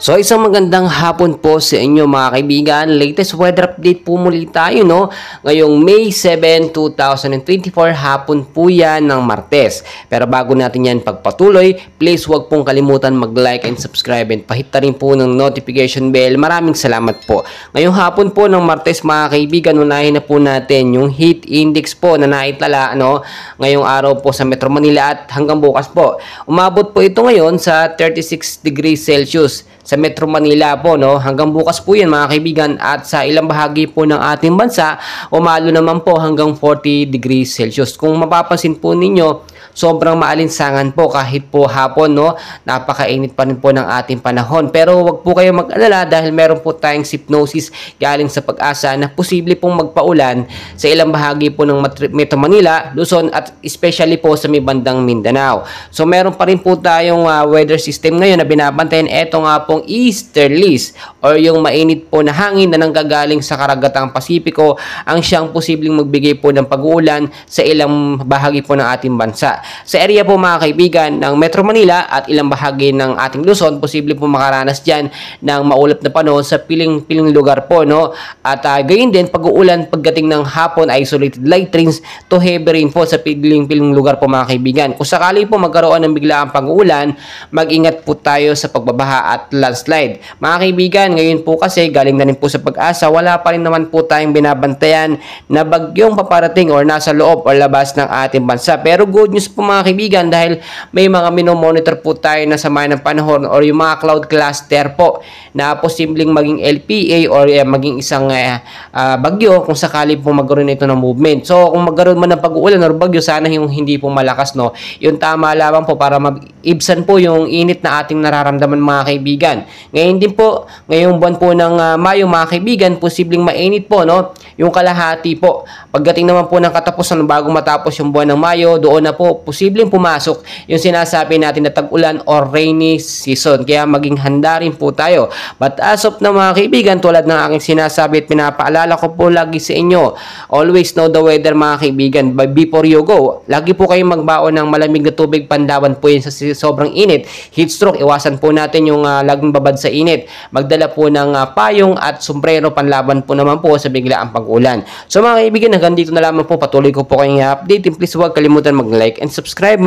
So isang magandang hapon po sa inyo mga kaibigan. Latest weather update po muli tayo ngayong May 7, 2024 hapon po yan ng Martes. Pero bago natin yan pagpatuloy, please huwag pong kalimutan mag-like and subscribe and pahit rin po ng notification bell. Maraming salamat po. Ngayong hapon po ng Martes mga kaibigan, unahin na po natin yung heat index po na naitala ngayong araw po sa Metro Manila at hanggang bukas po. Umabot po ito ngayon sa 36 degrees Celsius sa Metro Manila po, hanggang bukas po yan mga kaibigan, at sa ilang bahagi po ng ating bansa, umalo naman po hanggang 40 degrees Celsius. Kung mapapansin po ninyo, sobrang maalinsangan po kahit po hapon, napakainit pa rin po ng ating panahon. Pero wag po kayo mag-alala dahil meron po tayong hypnosis galing sa Pag-asa na posible pong magpaulan sa ilang bahagi po ng Metro Manila, Luzon at especially po sa may bandang Mindanao. So meron pa rin po tayong weather system ngayon na binabantayan. Ito nga pong easterlies or yung mainit po na hangin na nanggagaling sa karagatang Pasipiko ang siyang posibleng magbigay po ng pag-uulan sa ilang bahagi po ng ating bansa. Sa area po mga kaibigan ng Metro Manila at ilang bahagi ng ating Luzon, posible po makaranas dyan ng maulap na panahon sa piling lugar po, At gayon din, pag-uulan pagdating ng hapon, isolated light rains to heavy rain po sa piling lugar po mga kaibigan. Kung sakali po magkaroon ng biglaang pag-uulan, mag-ingat po tayo sa pagbabaha at landslide. Mga kaibigan, ngayon po kasi galing na rin po sa Pag-asa, wala pa rin naman po tayong binabantayan na bagyong paparating or nasa loob o labas ng ating bansa. Pero good news po mga kaibigan dahil may mga minomonitor po tayo na sama ng panahon or yung mga cloud cluster po na posibleng maging LPA or maging isang bagyo kung sakali po magkaroon ito ng movement. So kung magkaroon man ng pag-uulan or bagyo, sana yung hindi po malakas, yung tama lamang po para mag-ibsan po yung init na ating nararamdaman mga kaibigan. Ngayon din po, ngayong buwan po ng Mayo mga kaibigan, posibleng mainit po, yung kalahati po. Pagdating naman po ng katapusan bago matapos yung buwan ng Mayo, doon na po posibleng pumasok yung sinasabi natin na tag-ulan or rainy season. Kaya maging handa rin po tayo. But as of na mga kaibigan, tulad ng aking sinasabi at pinapaalala ko po lagi sa inyo, always know the weather mga kaibigan. But before you go, lagi po kayong magbaon ng malamig na tubig, pandawan po yun sa sobrang init. Heat stroke, iwasan po natin yung laging babad sa init. Magdala po ng payong at sombrero, panlaban po naman po sa biglaang pag-ulan. So mga kaibigan, hanggang dito na lamang po. Patuloy ko po kayong update. Please huwag kalimutan mag-like and subscribe.